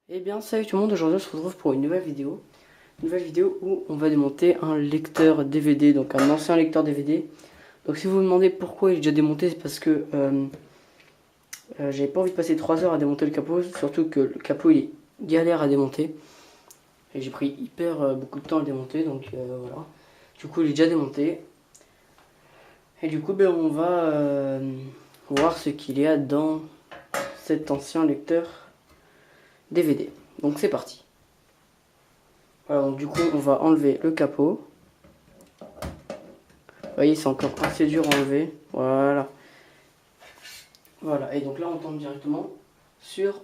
Eh bien salut tout le monde, aujourd'hui on se retrouve pour une nouvelle vidéo. Une nouvelle vidéo où on va démonter un lecteur DVD, donc un ancien lecteur DVD. Donc si vous vous demandez pourquoi il est déjà démonté, c'est parce que j'avais pas envie de passer 3 heures à démonter le capot. Surtout que le capot il est galère à démonter. Et j'ai pris beaucoup de temps à le démonter, donc voilà. Du coup il est déjà démonté. Et du coup ben, on va voir ce qu'il y a dans cet ancien lecteur DVD. Donc c'est parti. Voilà, donc du coup on va enlever le capot. Vous voyez, c'est encore assez dur à enlever. Voilà. Voilà, et donc là on tombe directement sur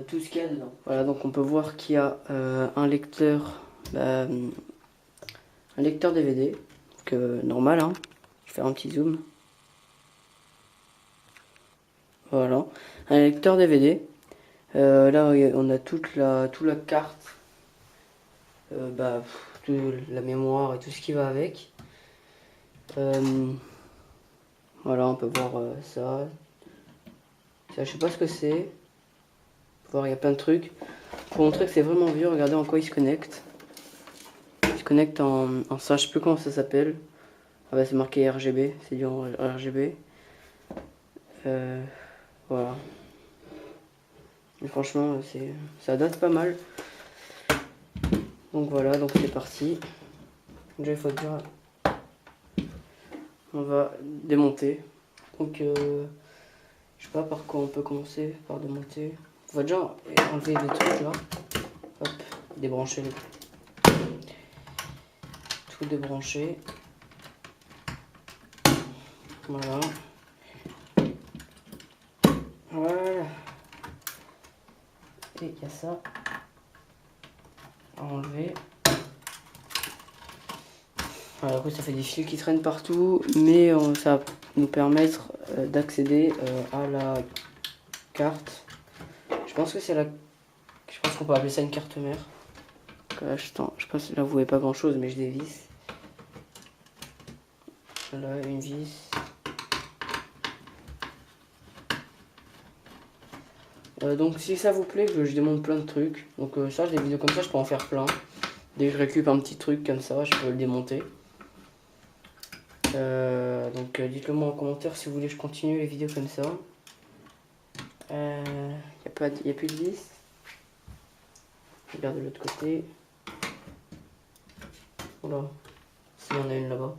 tout ce qu'il y a dedans. Voilà, donc on peut voir qu'il y a un lecteur DVD. Donc, normal, hein. Je vais faire un petit zoom. Voilà, un lecteur DVD. Là on a toute la carte, toute la mémoire et tout ce qui va avec. Voilà, on peut voir ça. Ça, je sais pas ce que c'est. Voir, il y a plein de trucs. Pour montrer que c'est vraiment vieux, regardez en quoi il se connecte. Il se connecte en ça, je sais plus comment ça s'appelle. Ah bah c'est marqué RGB, c'est du RGB. Voilà. Et franchement, ça date pas mal. Donc voilà, donc c'est parti. Déjà il faut dire, on va démonter. Donc je sais pas par quoi on peut commencer, par démonter. On va déjà enlever les trucs là. Hop, débrancher tout débrancher. Voilà. Voilà. Et il y a ça à enlever. Voilà, après ça fait des fils qui traînent partout, mais ça va nous permettre d'accéder à la carte. Je pense que c'est la... Je pense qu'on peut appeler ça une carte mère. Donc, je pense que là vous voyez pas grand chose, mais je dévisse. Voilà, une vis. Donc si ça vous plaît, je démonte plein de trucs. Donc ça, des vidéos comme ça, je peux en faire plein. Dès que je récupère un petit truc comme ça, je peux le démonter. Donc dites-le moi en commentaire si vous voulez que je continue les vidéos comme ça. Y a plus de vis. Je regarde de l'autre côté. Oula, s'il y en a une là-bas.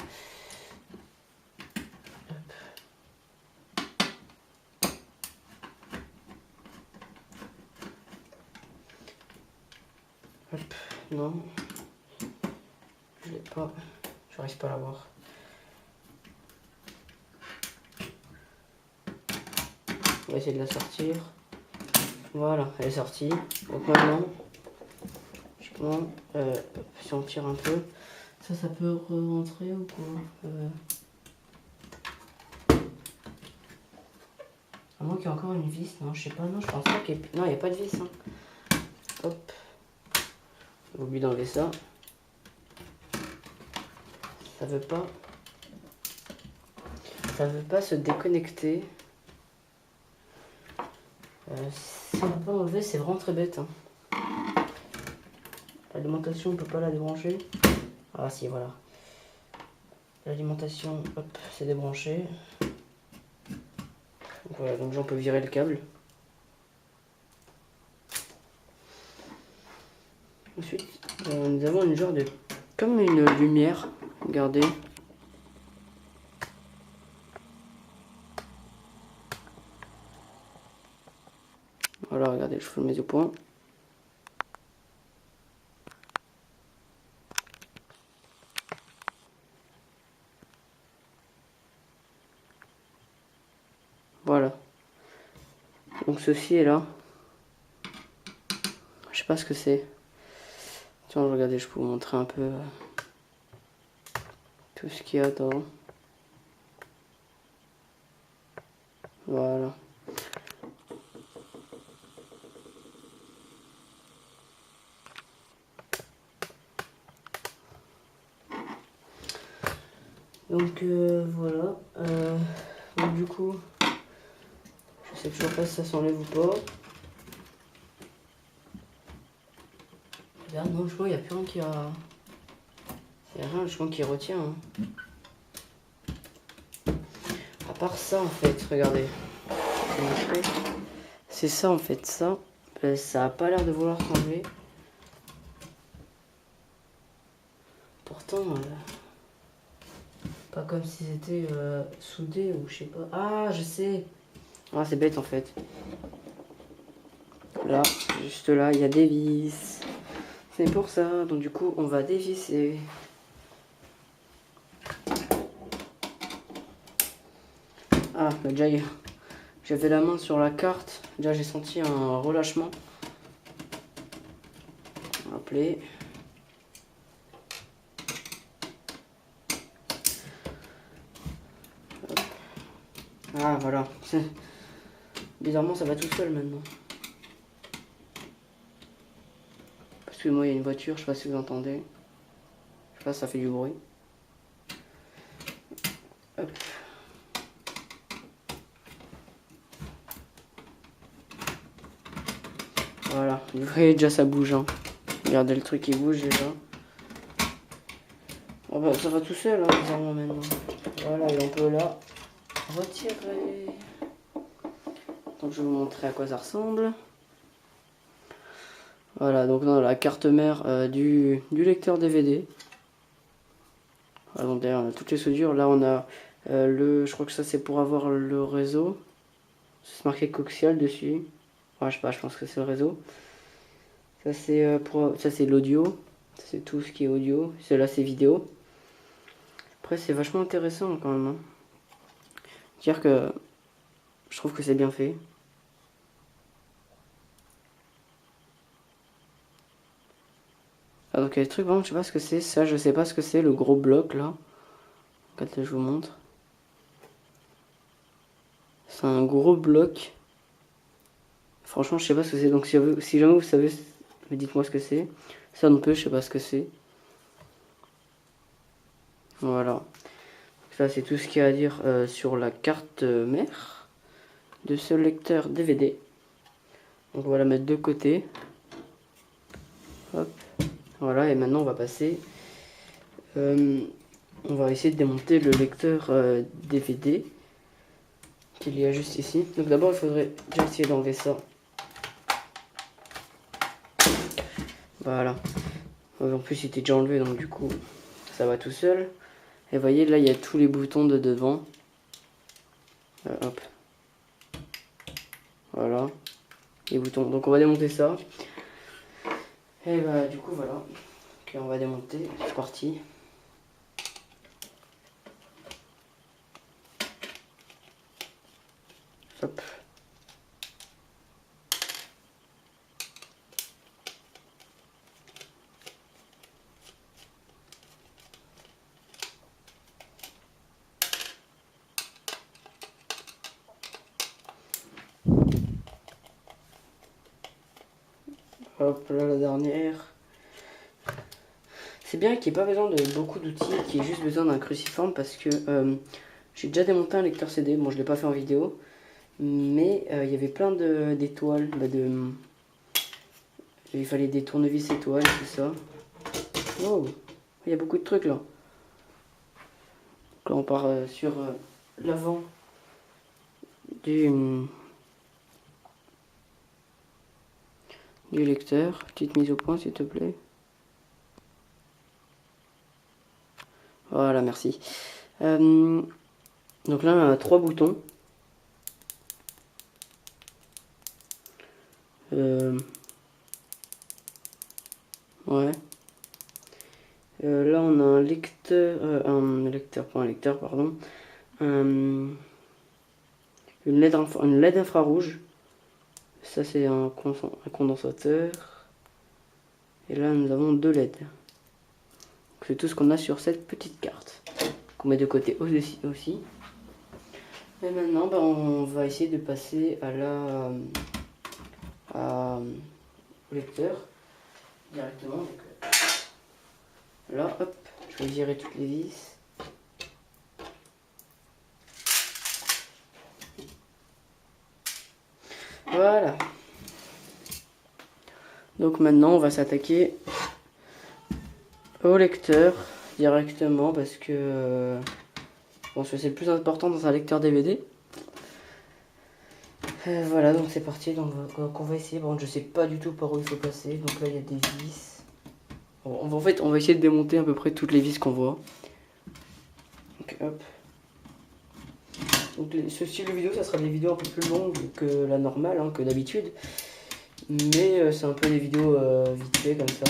Hop, non. Je l'ai pas. J'arrive pas à la voir. On va essayer de la sortir. Voilà, elle est sortie. Donc maintenant, si on tire un peu, ça peut rentrer ou quoi À moins qu'il y ait encore une vis, non, je sais pas, non, je pense pas qu'il y ait... Non, il n'y a pas de vis, hein. Hop. J'ai oublié d'enlever ça. Ça veut pas se déconnecter. Si on peut pas enlever, c'est vraiment très bête, hein. L'alimentation, on peut pas la débrancher. Ah si, voilà. L'alimentation, hop, c'est débranché. Donc voilà, donc j'en peux virer le câble. Ensuite, nous avons une genre de... comme une lumière, regardez. Voilà, regardez, je vous le mets au point. Voilà. Donc ceci est là. Je sais pas ce que c'est. Tiens, regardez, je peux vous montrer un peu tout ce qu'il y a dedans. Voilà. Donc voilà. Donc du coup, je sais toujours pas si ça s'enlève ou pas. Regarde, non, je vois, il n'y a plus rien qui a... Il n'y a rien, je crois, qui retient. Hein. À part ça, en fait, regardez. Je vais montrer. C'est ça, en fait, ça. Ça a pas l'air de vouloir s'enlever. Pourtant, pas comme si c'était soudé ou je sais pas. Ah, je sais. Ah, c'est bête, en fait. Là, juste là, il y a des vis. C'est pour ça. Donc, du coup, on va dévisser. Ah, bah déjà, j'avais la main sur la carte. Déjà, j'ai senti un relâchement. Rappelez. Ah, voilà. Bizarrement, ça va tout seul maintenant. Parce que moi, il y a une voiture, je sais pas si vous entendez. Je sais pas, ça fait du bruit. Hop. Voilà, vous voyez déjà ça bouge. Hein. Regardez le truc qui bouge déjà. Oh bah, ça va tout seul, hein, bizarrement maintenant. Voilà, et on peut là retirer. Donc je vais vous montrer à quoi ça ressemble. Voilà, donc on a la carte mère du lecteur DVD. Voilà, donc derrière on a toutes les soudures. Là on a je crois que ça c'est pour avoir le réseau. C'est marqué coaxial dessus. Ouais, je sais pas, je pense que c'est le réseau. Ça c'est ça c'est l'audio. C'est tout ce qui est audio. Là c'est vidéo. Après c'est vachement intéressant quand même. Hein. Dire que je trouve que c'est bien fait. Ah, donc il y a des trucs vraiment, je sais pas ce que c'est. Ça, je sais pas ce que c'est, le gros bloc là. Quand je vous montre. C'est un gros bloc. Franchement, je sais pas ce que c'est. Donc si jamais vous savez, dites-moi ce que c'est. Ça non plus, je sais pas ce que c'est. Voilà. Ça, c'est tout ce qu'il y a à dire sur la carte mère de ce lecteur DVD. Donc on va la mettre de côté. Hop. Voilà, et maintenant on va passer. On va essayer de démonter le lecteur DVD qu'il y a juste ici. Donc d'abord, il faudrait déjà essayer d'enlever ça. Voilà. En plus, il était déjà enlevé, donc du coup, ça va tout seul. Et vous voyez, là, il y a tous les boutons de devant. Hop. Voilà. Les boutons. Donc on va démonter ça. Et bah, du coup, voilà. Ok, on va démonter. C'est parti. Hop. Hop là, la dernière. C'est bien qu'il n'y ait pas besoin de beaucoup d'outils, qu'il y ait juste besoin d'un cruciforme parce que j'ai déjà démonté un lecteur CD. Bon, je ne l'ai pas fait en vidéo, mais il y avait plein d'étoiles. Il fallait des tournevis étoiles, tout ça. Oh, il y a beaucoup de trucs là. Donc là, on part sur l'avant du lecteur. Petite mise au point, s'il te plaît. Voilà, merci. Donc là, on a 3 boutons. Ouais. Là, on a un lecteur, pas un lecteur, pardon. Une LED infrarouge. Ça, c'est un condensateur. Et là, nous avons 2 LED. C'est tout ce qu'on a sur cette petite carte. Qu'on met de côté aussi. Et maintenant, bah, on va essayer de passer au lecteur directement. Donc, là, hop, je vais virer toutes les vis. Voilà. Donc maintenant, on va s'attaquer au lecteur directement parce que je pense que c'est le plus important dans un lecteur DVD. Voilà, donc c'est parti. Donc on va essayer. Bon, je sais pas du tout par où il faut passer. Donc là, il y a des vis. Bon, en fait, on va essayer de démonter à peu près toutes les vis qu'on voit. Donc hop. Donc ce style de vidéo, ça sera des vidéos un peu plus longues que la normale, hein, que d'habitude. Mais c'est un peu des vidéos vite fait comme ça.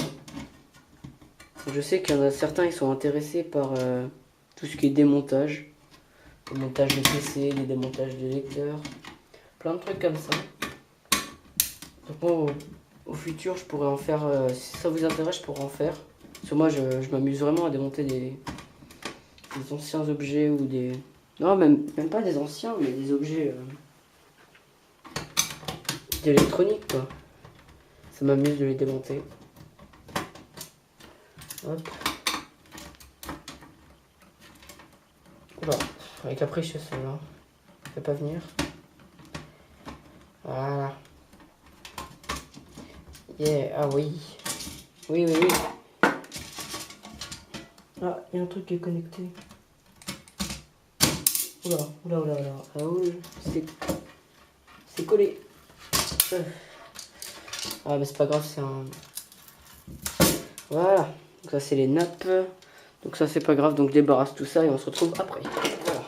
Je sais qu'il y en a certains qui sont intéressés par tout ce qui est démontage. Démontage de PC, des démontages de lecteurs. Plein de trucs comme ça. Donc moi, au futur, je pourrais en faire. Si ça vous intéresse, je pourrais en faire. Parce que moi, je m'amuse vraiment à démonter des anciens objets ou des... Non, même pas des anciens, mais des objets d'électronique, quoi. Ça m'amuse de les démonter. Hop. Oula, avec la précieuse celle-là. Fait pas venir. Voilà. Yeah, ah oui. Oui, oui, oui. Ah, il y a un truc qui est connecté. Oula, oula, oula, oula. Ah oui, c'est collé. Ah, mais c'est pas grave, c'est un... Voilà. Donc ça, c'est les nappes. Donc ça, c'est pas grave. Donc débarrasse tout ça et on se retrouve après. Voilà.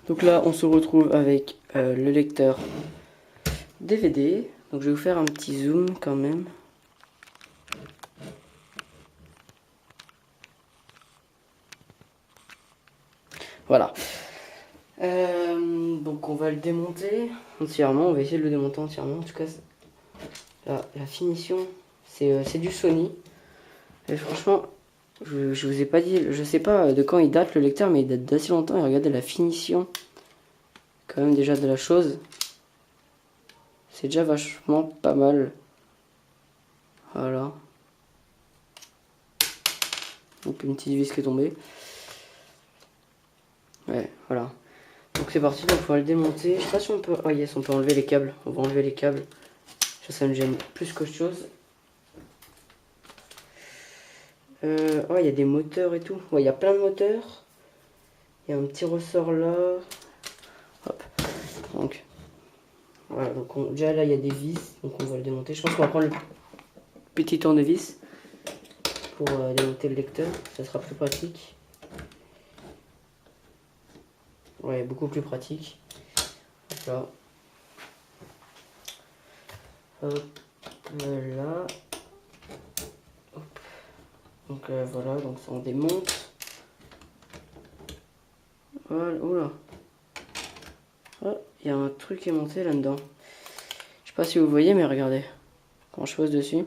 Donc là, on se retrouve avec le lecteur DVD. Donc je vais vous faire un petit zoom quand même. Voilà. Donc on va le démonter entièrement. On va essayer de le démonter entièrement. En tout cas, la finition, c'est du Sony. Et franchement, je vous ai pas dit, je sais pas de quand il date le lecteur, mais il date d'assez longtemps. Et regardez la finition, quand même déjà de la chose. C'est déjà vachement pas mal. Voilà. Donc une petite vis qui est tombée. Ouais, voilà. Donc c'est parti, donc on va le démonter. Je sais pas si on peut... Oh yes, on peut enlever les câbles. On va enlever les câbles. Ça me gêne plus qu'autre chose. Oh, il y a des moteurs et tout. Ouais, il y a plein de moteurs. Il y a un petit ressort là. Hop. Donc, voilà. Donc déjà là, il y a des vis. Donc on va le démonter. Je pense qu'on va prendre le petit tournevis pour démonter le lecteur. Ça sera plus pratique. Ouais, beaucoup plus pratique. Hop là. Hop là. Hop. Donc voilà, donc ça on démonte. Voilà, oula. Oh, il y a un truc qui est monté là-dedans. Je sais pas si vous voyez, mais regardez. Quand je pose dessus.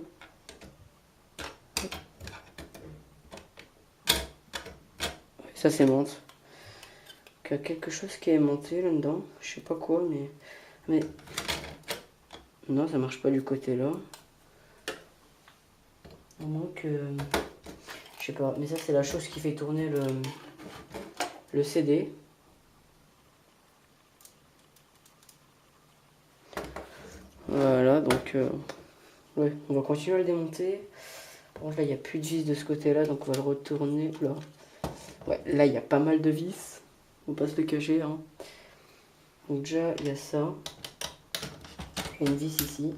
Ça s'aimonte. Donc il y a quelque chose qui est monté là-dedans. Je sais pas quoi, mais... Non, ça marche pas du côté là. À moins que... Je sais pas, mais ça c'est la chose qui fait tourner le CD. Voilà, donc... ouais, on va continuer à le démonter. Bon, là, il n'y a plus de vis de ce côté-là, donc on va le retourner. Oula. Ouais, là, il y a pas mal de vis. On va pas se le cacher, hein. Donc déjà, il y a ça. Il y a une vis ici.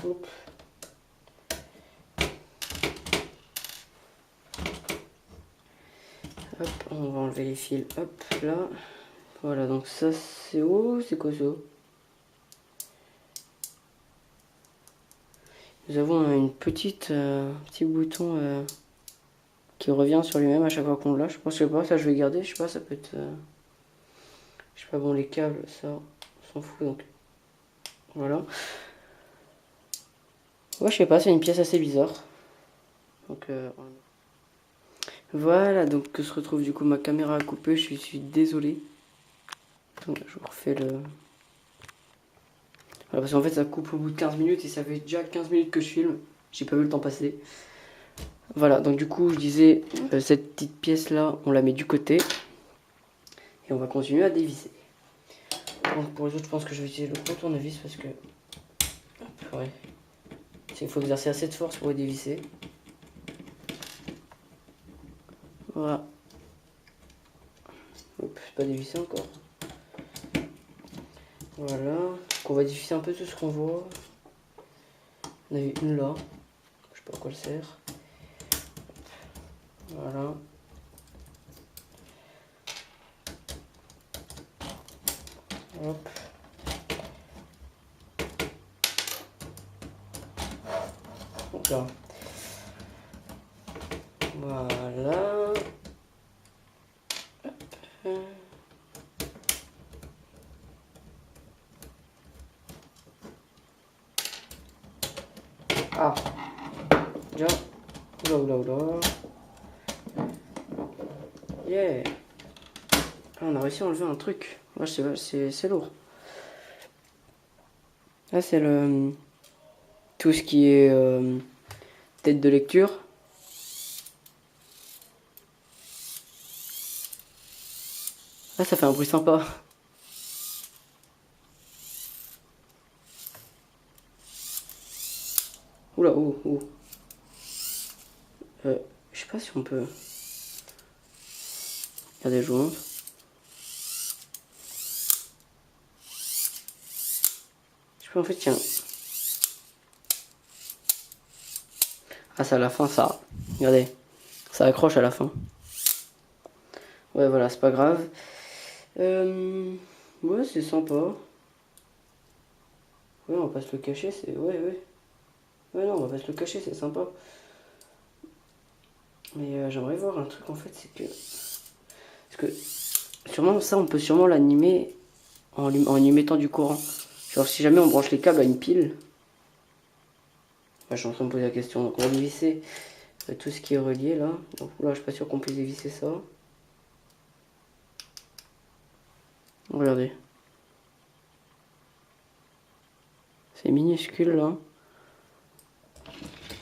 Hop. Hop, on va enlever les fils. Hop, là. Voilà, donc ça, c'est... Oh, c'est quoi ça? Nous avons une petite... petit bouton... qui revient sur lui-même à chaque fois qu'on lâche. Je sais pas, ça je vais garder, je sais pas, ça peut être... je sais pas, bon les câbles, ça, on s'en fout donc. Voilà. Ouais, je sais pas, c'est une pièce assez bizarre. Donc voilà, donc que se retrouve du coup ma caméra à couper, je suis désolé. Donc je vous refais le... Voilà, parce qu'en fait ça coupe au bout de 15 minutes et ça fait déjà 15 minutes que je filme. J'ai pas vu le temps passer. Voilà, donc du coup je disais, cette petite pièce là, on la met du côté. Et on va continuer à dévisser. Donc pour les autres, je pense que je vais utiliser le gros tournevis parce que... Ouais. Il faut exercer assez de force pour les dévisser. Voilà. Hop, c'est pas dévissé encore. Voilà. Donc on va dévisser un peu tout ce qu'on voit. On a eu une là. Je sais pas à quoi elle sert. Voilà. Hop. Donc là. Voilà. Hop. Ah. Déjà. Oula, oula, oula. Yeah. Ah, on a réussi à enlever un truc. Ouais, c'est lourd. Là, c'est le... Tout ce qui est tête de lecture. Là, ça fait un bruit sympa. Oula, oh, oh. Je sais pas si on peut... Regardez, je vous montre. Je peux en fait, tiens. Ah, c'est à la fin, ça. Regardez. Ça accroche à la fin. Ouais, voilà, c'est pas grave. Ouais, c'est sympa. Ouais, on va pas se le cacher, c'est... Ouais, ouais. Ouais, non, on va pas se le cacher, c'est sympa. Mais j'aimerais voir un truc, en fait, c'est que... Parce que... Sûrement, ça, on peut sûrement l'animer en y mettant du courant. Genre, si jamais on branche les câbles à une pile... Ouais, je suis en train de me poser la question. Donc, on va dévisser tout ce qui est relié, là. Donc, là, je suis pas sûr qu'on puisse dévisser ça. Regardez. C'est minuscule, là.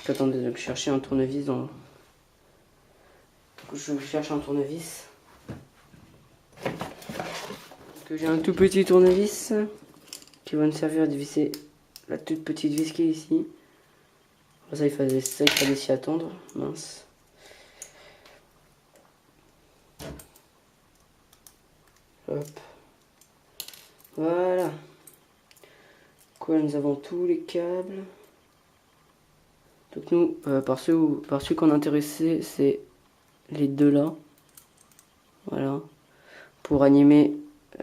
Attendez, donc, chercher un tournevis dans... Je cherche un tournevis. Que j'ai un tout petit tournevis qui va me servir à dévisser la toute petite vis qui est ici. Ça, il fallait s'y attendre. Mince. Hop. Voilà. Quoi, nous avons tous les câbles. Donc nous, par ceux qu'on a intéressé, c'est les deux là. Voilà. Pour animer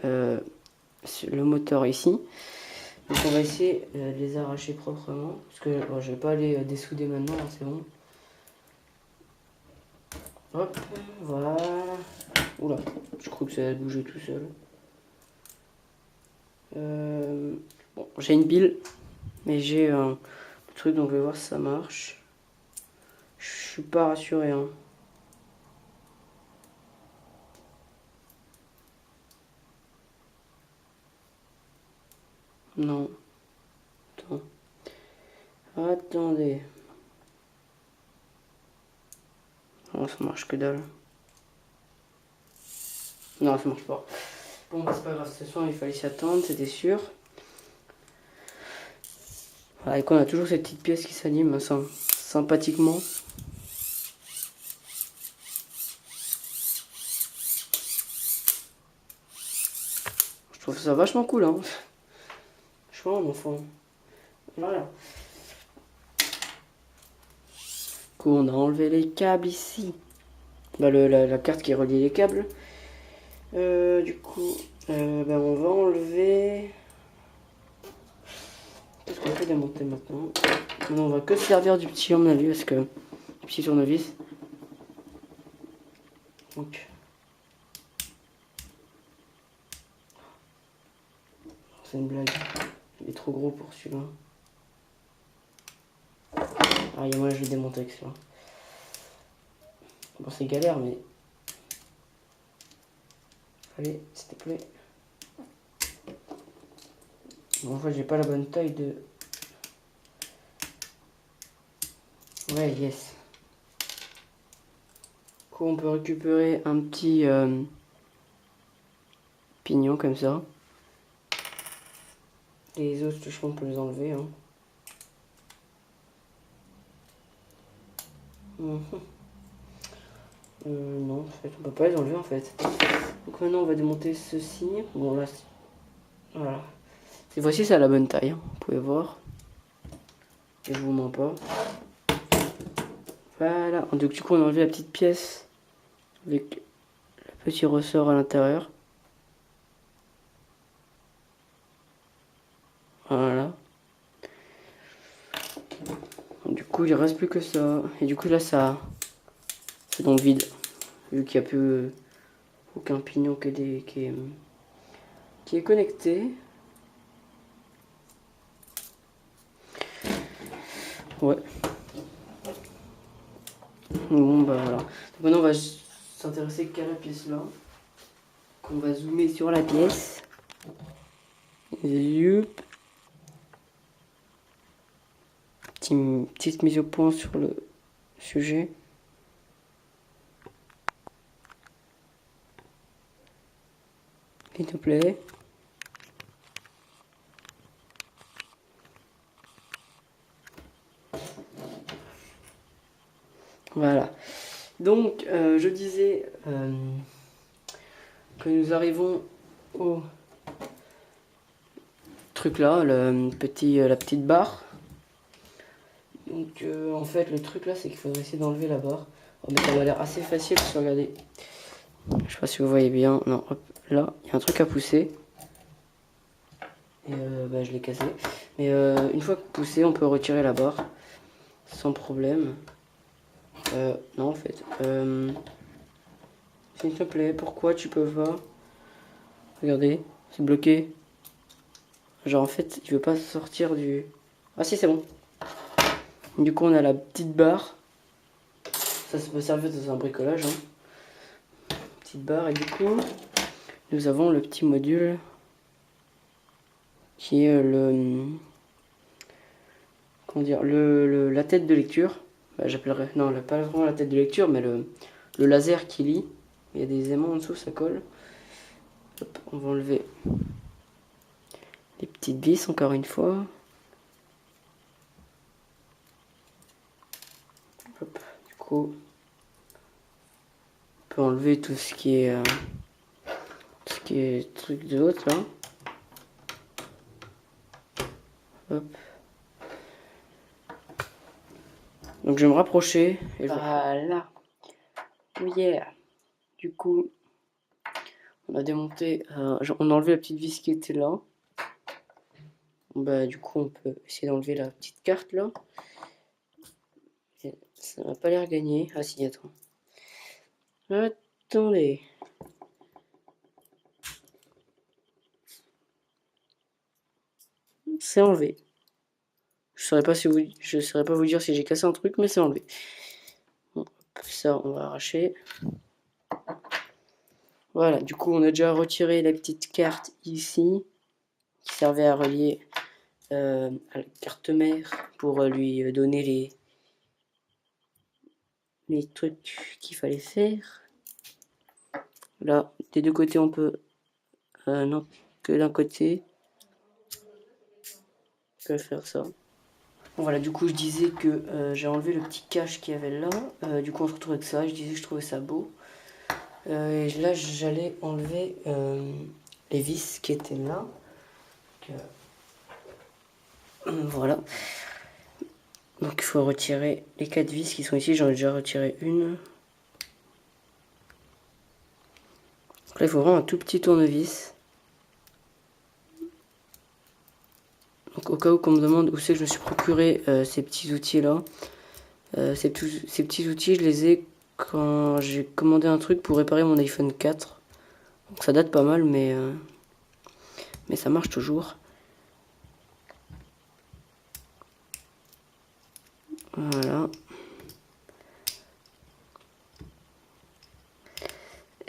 le moteur ici. Donc on va essayer de les arracher proprement. Parce que bon, je vais pas les dessouder maintenant, hein, c'est bon. Hop, voilà. Oula, je crois que ça a bougé tout seul. Bon, j'ai une pile, mais j'ai un truc, donc je vais voir si ça marche. Je suis pas rassuré, hein. Non. Attends. Attendez. Non, ça marche que dalle. Non, ça marche pas. Bon, bah, c'est pas grave, de toute façon, il fallait s'y attendre, c'était sûr. Voilà, et qu'on a toujours cette petite pièce qui s'anime sympathiquement. Je trouve ça vachement cool, hein. Franchement, mon enfant. Voilà. Du coup, on a enlevé les câbles ici. Bah, la carte qui relie les câbles. Du coup, bah, on va enlever... Qu'est-ce qu'on peut démonter maintenant? Non, on va que se servir du petit, à mon avis, parce que... Du petit tournevis. Donc... C'est une blague. Il est trop gros pour celui-là. Ah, il y a moyen, je vais le démonter avec celui-là. Bon, c'est galère, mais... Allez, s'il te plaît. Bon, en fait, j'ai pas la bonne taille de... Ouais, yes. Du coup, on peut récupérer un petit pignon comme ça. Les os, je on peut les enlever. Hein. Non, en fait, on peut pas les enlever en fait. Donc maintenant, on va démonter ceci. Bon, là, voilà. Cette fois-ci, c'est à la bonne taille. Hein. Vous pouvez voir. Et je vous mens pas. Voilà. Donc, du coup, on a enlevé la petite pièce avec le petit ressort à l'intérieur. Voilà. Du coup, il reste plus que ça. Et du coup, là, ça, c'est donc vide. Vu qu'il n'y a plus aucun pignon qui est connecté. Ouais. Bon, bah voilà. Donc maintenant, on va s'intéresser qu'à la pièce là. On va zoomer sur la pièce. Youp. Petite mise au point sur le sujet. S'il te plaît. Voilà. Donc, je disais que nous arrivons au truc là, la petite barre. Donc, en fait, le truc là, c'est qu'il faudrait essayer d'enlever la barre. Oh, mais ça m'a l'air assez facile parce que regardez. Je sais pas si vous voyez bien. Non, hop, là, il y a un truc à pousser. Et bah, je l'ai cassé. Mais une fois poussé, on peut retirer la barre sans problème. Non, en fait. S'il te plaît, pourquoi tu peux pas? Regardez, c'est bloqué. Genre, en fait, il veut pas sortir du... Ah si, c'est bon. Du coup, on a la petite barre. Ça peut servir dans un bricolage. Hein. Petite barre. Et du coup, nous avons le petit module qui est comment dire, la tête de lecture. Bah, j'appellerais, non, pas vraiment la tête de lecture, mais le laser qui lit. Il y a des aimants en dessous, ça colle. Hop, on va enlever les petites vis encore une fois. Hop, du coup, on peut enlever tout ce qui est truc de l'autre là. Hop. Donc je vais me rapprocher. Et voilà. Oh yeah. Du coup, on a démonté, on a enlevé la petite vis qui était là. Bah du coup, on peut essayer d'enlever la petite carte là. Ça n'a pas l'air gagné. Ah si, attends. Attendez. C'est enlevé. Je saurais pas vous dire si j'ai cassé un truc, mais c'est enlevé. Bon, ça, on va arracher. Voilà, du coup, on a déjà retiré la petite carte ici, qui servait à relier à la carte mère pour lui donner les trucs qu'il fallait faire. Là, des deux côtés, on peut... non, que d'un côté. On peut faire ça. Bon, voilà, du coup, je disais que j'ai enlevé le petit cache qu'il y avait là. Du coup, on se retrouve avec ça. Je disais que je trouvais ça beau. Et là, j'allais enlever les vis qui étaient là. Voilà. Donc, il faut retirer les 4 vis qui sont ici. J'en ai déjà retiré une. Donc là, il faut vraiment un tout petit tournevis. Donc, au cas où qu'on me demande où c'est que je me suis procuré ces petits outils-là. Ces petits outils, je les ai quand j'ai commandé un truc pour réparer mon iPhone 4. Donc, ça date pas mal, mais ça marche toujours. Voilà.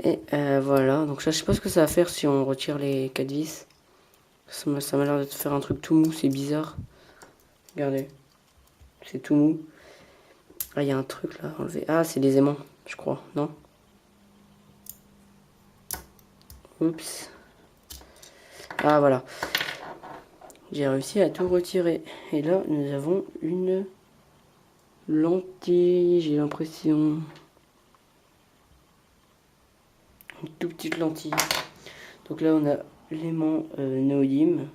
Et voilà, donc là je sais pas ce que ça va faire si on retire les 4 vis. Ça m'a l'air de faire un truc tout mou, c'est bizarre. Regardez, c'est tout mou. Ah, il y a un truc là, enlevé. Ah, c'est des aimants, je crois, non? Oups. Ah, voilà. J'ai réussi à tout retirer. Et là, nous avons une lentille, j'ai l'impression. Une toute petite lentille. Donc là, on a l'aimant néodyme.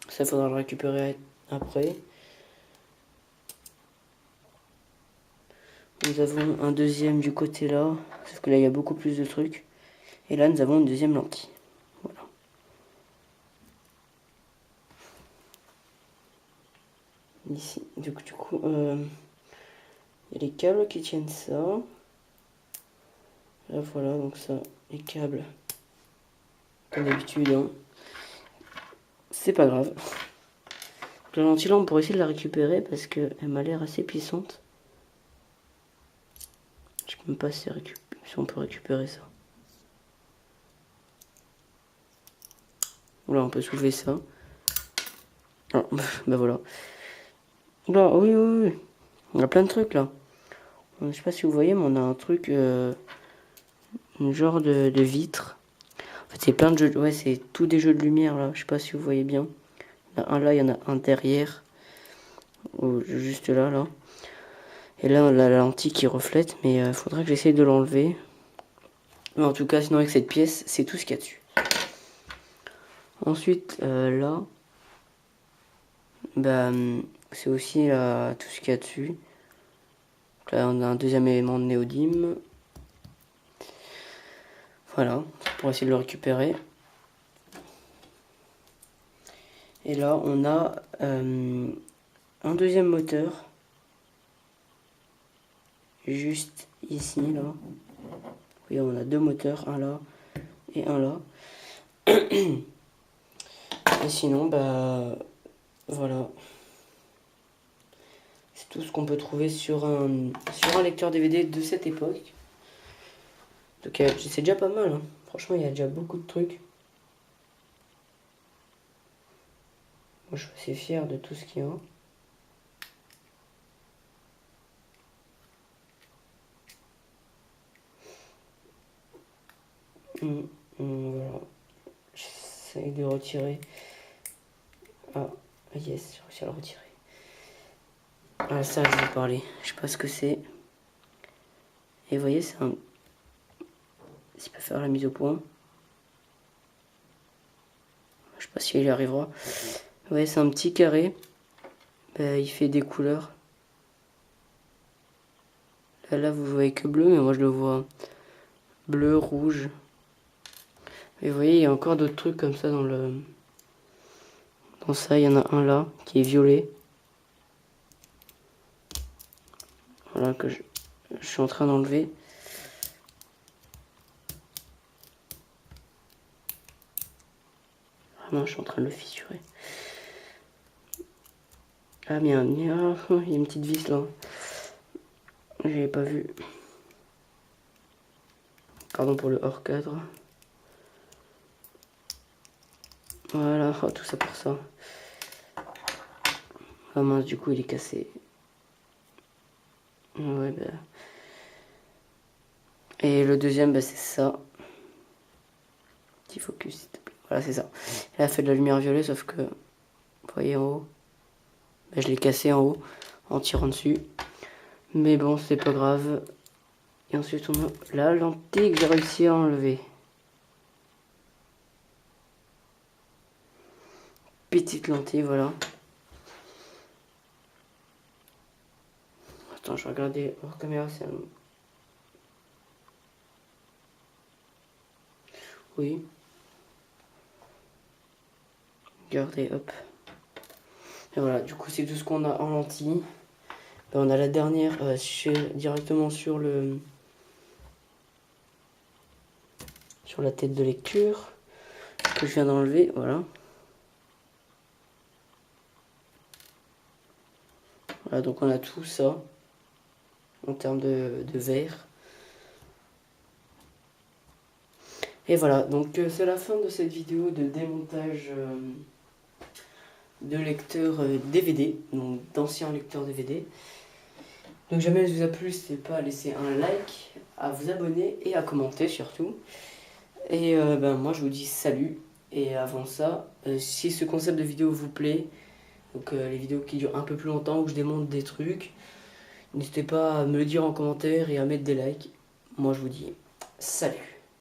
Ça, faudra le récupérer après. Nous avons un deuxième du côté là. Sauf que là, il y a beaucoup plus de trucs. Et là, nous avons une deuxième lentille. Voilà. Ici, du coup, il y a les câbles qui tiennent ça. Là, voilà, donc ça, les câbles. Comme d'habitude, hein. C'est pas grave. Donc, la lentille là, on pourrait essayer de la récupérer parce qu'elle m'a l'air assez puissante. Je sais même pas si on peut récupérer ça. Voilà, on peut soulever ça. Ah, bah voilà. Là, oui, oui, oui. On a plein de trucs là. Je sais pas si vous voyez, mais on a un truc, un genre de vitre. En fait, c'est plein de jeux. Ouais, c'est tous des jeux de lumière là. Je sais pas si vous voyez bien. Il y en a un là, il y en a un derrière. Ou juste là, là. Et là, on a la lentille qui reflète, mais il faudrait que j'essaye de l'enlever. Mais en tout cas, sinon avec cette pièce, c'est tout ce qu'il y a dessus. Ensuite, là, bah, c'est aussi tout ce qu'il y a dessus. Donc là, on a un deuxième élément de néodyme. Voilà, pour essayer de le récupérer. Et là, on a un deuxième moteur. Juste ici, là. Oui, on a deux moteurs, un là et un là. Et sinon, bah, voilà. C'est tout ce qu'on peut trouver sur un lecteur DVD de cette époque. Donc c'est déjà pas mal, hein. Franchement, il y a déjà beaucoup de trucs. Moi, je suis assez fier de tout ce qu'il y a. Voilà. J'essaie de retirer. Ah, yes, j'ai réussi à le retirer. Ah, ça, je vais parler. Je sais pas ce que c'est. Et vous voyez, c'est un... S'il peut faire la mise au point. Je sais pas s'il y arrivera. Vous voyez, c'est un petit carré. Il fait des couleurs. Là, vous voyez que bleu, mais moi, je le vois bleu, rouge. Et vous voyez, il y a encore d'autres trucs comme ça dans ça. Il y en a un là, qui est violet. Voilà, que je suis en train d'enlever. Vraiment, je suis en train de le fissurer. Ah, il y a une petite vis là. J'avais pas vu. Pardon pour le hors cadre. Voilà, oh, tout ça pour ça. Ah mince, du coup il est cassé. Ouais, bah. Et le deuxième, bah, c'est ça. Petit focus, s'il te plaît. Voilà, c'est ça. Elle a fait de la lumière violet, sauf que, vous voyez en haut, bah, je l'ai cassé en haut en tirant dessus. Mais bon, c'est pas grave. Et ensuite, on a la lentille que j'ai réussi à enlever. Petite lentille, voilà. Attends, je vais regarder hors caméra, c'est un... Oui. Regardez, hop. Et voilà, du coup, c'est tout ce qu'on a en lentille. Ben, on a la dernière directement sur la tête de lecture que je viens d'enlever, voilà. Voilà, donc on a tout ça en termes de verre. Et voilà, donc c'est la fin de cette vidéo de démontage de lecteurs DVD, donc d'anciens lecteurs DVD. Donc jamais elle vous a plu, n'hésitez pas à laisser un like, à vous abonner et à commenter surtout. Et ben moi je vous dis salut Et avant ça, si ce concept de vidéo vous plaît, donc les vidéos qui durent un peu plus longtemps, où je démonte des trucs, n'hésitez pas à me le dire en commentaire et à mettre des likes. Moi je vous dis salut.